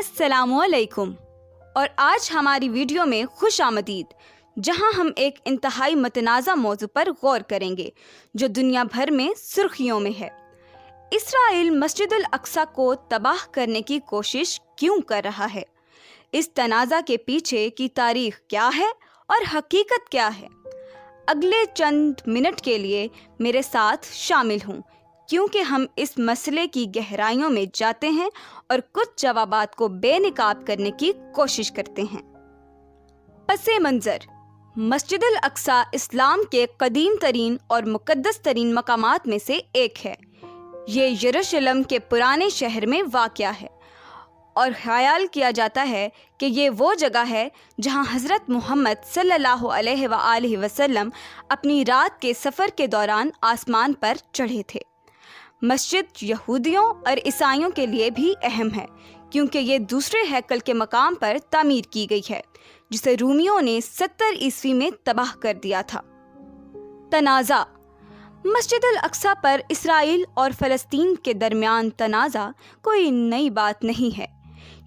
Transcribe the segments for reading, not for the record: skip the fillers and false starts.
السلام علیکم اور آج ہماری ویڈیو میں خوش آمدید، جہاں ہم ایک انتہائی متنازع موضوع پر غور کریں گے جو دنیا بھر میں سرخیوں میں ہے۔ اسرائیل مسجد الاقصی کو تباہ کرنے کی کوشش کیوں کر رہا ہے؟ اس تنازع کے پیچھے کی تاریخ کیا ہے اور حقیقت کیا ہے؟ اگلے چند منٹ کے لیے میرے ساتھ شامل ہوں، کیونکہ ہم اس مسئلے کی گہرائیوں میں جاتے ہیں اور کچھ جوابات کو بے نقاب کرنے کی کوشش کرتے ہیں۔ پس منظر: مسجد الاقصی اسلام کے قدیم ترین اور مقدس ترین مقامات میں سے ایک ہے۔ یہ یروشلم کے پرانے شہر میں واقع ہے اور خیال کیا جاتا ہے کہ یہ وہ جگہ ہے جہاں حضرت محمد صلی اللہ علیہ وآلہ وسلم اپنی رات کے سفر کے دوران آسمان پر چڑھے تھے۔ مسجد یہودیوں اور عیسائیوں کے لیے بھی اہم ہے، کیونکہ یہ دوسرے ہیکل کے مقام پر تعمیر کی گئی ہے جسے رومیوں نے 70 عیسوی میں تباہ کر دیا تھا۔ تنازع: مسجد الاقصی پر اسرائیل اور فلسطین کے درمیان تنازع کوئی نئی بات نہیں ہے۔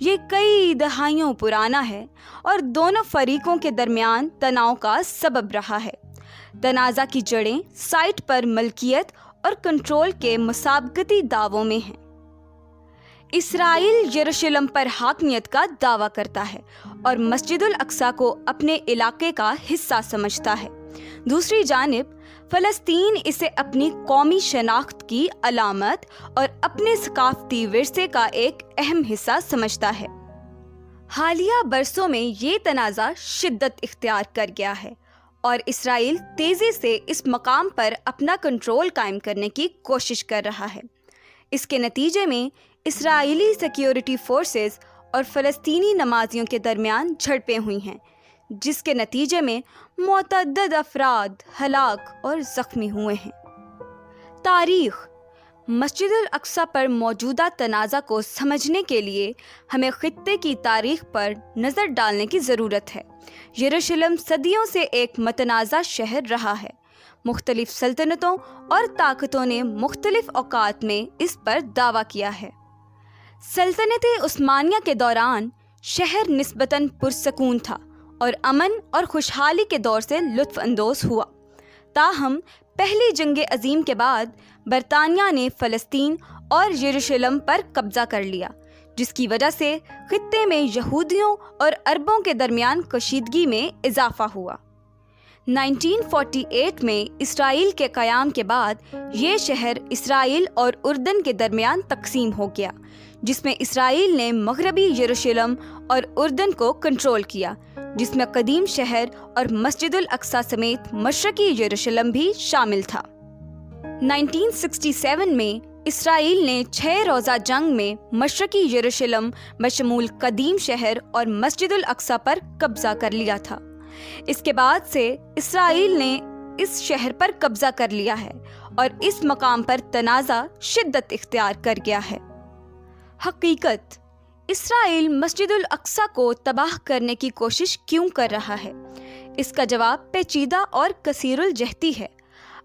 یہ کئی دہائیوں پرانا ہے اور دونوں فریقوں کے درمیان تناؤ کا سبب رہا ہے۔ تنازع کی جڑیں سائٹ پر ملکیت اور کنٹرول کے مسابقتی دعووں میں ہیں۔ اسرائیل یروشلم پر حاکمیت کا دعویٰ کرتا ہے اور مسجد الاقصی کو اپنے علاقے کا حصہ سمجھتا ہے۔ دوسری جانب فلسطین اسے اپنی قومی شناخت کی علامت اور اپنے ثقافتی ورثے کا ایک اہم حصہ سمجھتا ہے۔ حالیہ برسوں میں یہ تنازع شدت اختیار کر گیا ہے اور اسرائیل تیزی سے اس مقام پر اپنا کنٹرول قائم کرنے کی کوشش کر رہا ہے۔ اس کے نتیجے میں اسرائیلی سیکیورٹی فورسز اور فلسطینی نمازیوں کے درمیان جھڑپیں ہوئی ہیں، جس کے نتیجے میں متعدد افراد ہلاک اور زخمی ہوئے ہیں۔ تاریخ: مسجد الاقصی پر موجودہ تنازع کو سمجھنے کے لیے ہمیں خطے کی تاریخ پر نظر ڈالنے کی ضرورت ہے۔ یروشلم صدیوں سے ایک متنازع شہر رہا ہے۔ مختلف سلطنتوں اور طاقتوں نے مختلف اوقات میں اس پر دعویٰ کیا ہے۔ سلطنت عثمانیہ کے دوران شہر نسبتاً پرسکون تھا اور امن اور خوشحالی کے دور سے لطف اندوز ہوا۔ تاہم پہلی جنگ عظیم کے بعد برطانیہ نے فلسطین اور یروشلم پر قبضہ کر لیا، جس کی وجہ سے خطے میں یہودیوں اور عربوں کے درمیان کشیدگی میں اضافہ ہوا۔ 1948 میں اسرائیل کے قیام کے بعد یہ شہر اسرائیل اور اردن کے درمیان تقسیم ہو گیا، جس میں اسرائیل نے مغربی یروشلم اور اردن کو کنٹرول کیا، جس میں قدیم شہر اور مسجد الاقصی سمیت مشرقی یروشلم بھی شامل تھا۔ 1967 میں اسرائیل نے 6 روزہ جنگ میں مشرقی یروشلم بشمول قدیم شہر اور مسجد الاقصی پر قبضہ کر لیا تھا۔ اس کے بعد سے اسرائیل نے اس شہر پر قبضہ کر لیا ہے اور اس مقام پر تنازع شدت اختیار کر گیا ہے۔ حقیقت: اسرائیل مسجد الاقصی کو تباہ کرنے کی کوشش کیوں کر رہا ہے؟ اس کا جواب پیچیدہ اور کثیر الجہتی ہے۔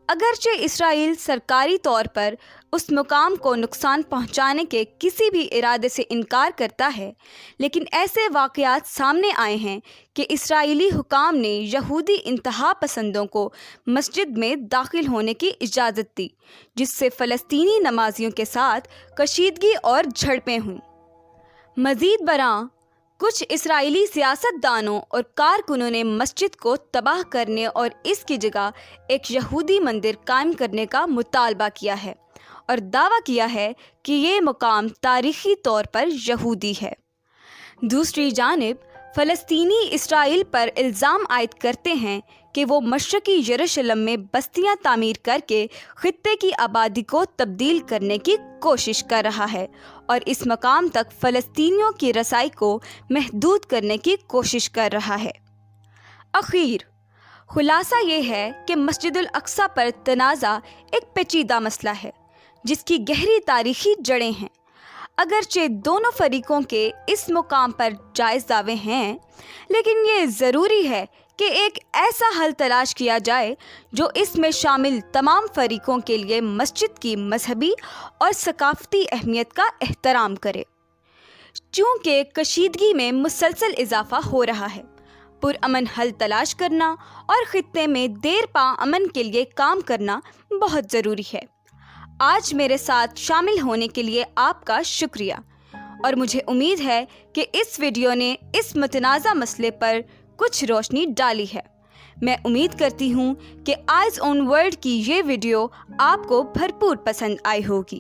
اگرچہ اسرائیل سرکاری طور پر اس مقام کو نقصان پہنچانے کے کسی بھی ارادے سے انکار کرتا ہے، لیکن ایسے واقعات سامنے آئے ہیں کہ اسرائیلی حکام نے یہودی انتہا پسندوں کو مسجد میں داخل ہونے کی اجازت دی، جس سے فلسطینی نمازیوں کے ساتھ کشیدگی اور جھڑپیں ہوئیں۔ مزید برآں، کچھ اسرائیلی سیاست دانوں اور کارکنوں نے مسجد کو تباہ کرنے اور اس کی جگہ ایک یہودی مندر قائم کرنے کا مطالبہ کیا ہے اور دعویٰ کیا ہے کہ یہ مقام تاریخی طور پر یہودی ہے۔ دوسری جانب فلسطینی اسرائیل پر الزام عائد کرتے ہیں کہ وہ مشرقی یروشلم میں بستیاں تعمیر کر کے خطے کی آبادی کو تبدیل کرنے کی کوشش کر رہا ہے اور اس مقام تک فلسطینیوں کی رسائی کو محدود کرنے کی کوشش کر رہا ہے۔ خلاصہ یہ ہے کہ مسجد الاقصی پر تنازع ایک پیچیدہ مسئلہ ہے جس کی گہری تاریخی جڑیں ہیں۔ اگرچہ دونوں فریقوں کے اس مقام پر جائز دعوے ہیں، لیکن یہ ضروری ہے کہ ایک ایسا حل تلاش کیا جائے جو اس میں شامل تمام فریقوں کے لیے مسجد کی مذہبی اور ثقافتی اہمیت کا احترام کرے۔ چونکہ کشیدگی میں مسلسل اضافہ ہو رہا ہے، پرامن حل تلاش کرنا اور خطے میں دیر پا امن کے لیے کام کرنا بہت ضروری ہے۔ آج میرے ساتھ شامل ہونے کے لیے آپ کا شکریہ، اور مجھے امید ہے کہ اس ویڈیو نے اس متنازع مسئلے پر کچھ روشنی ڈالی ہے۔ میں امید کرتی ہوں کہ آئز آن ورلڈ کی یہ ویڈیو آپ کو بھرپور پسند آئی ہوگی۔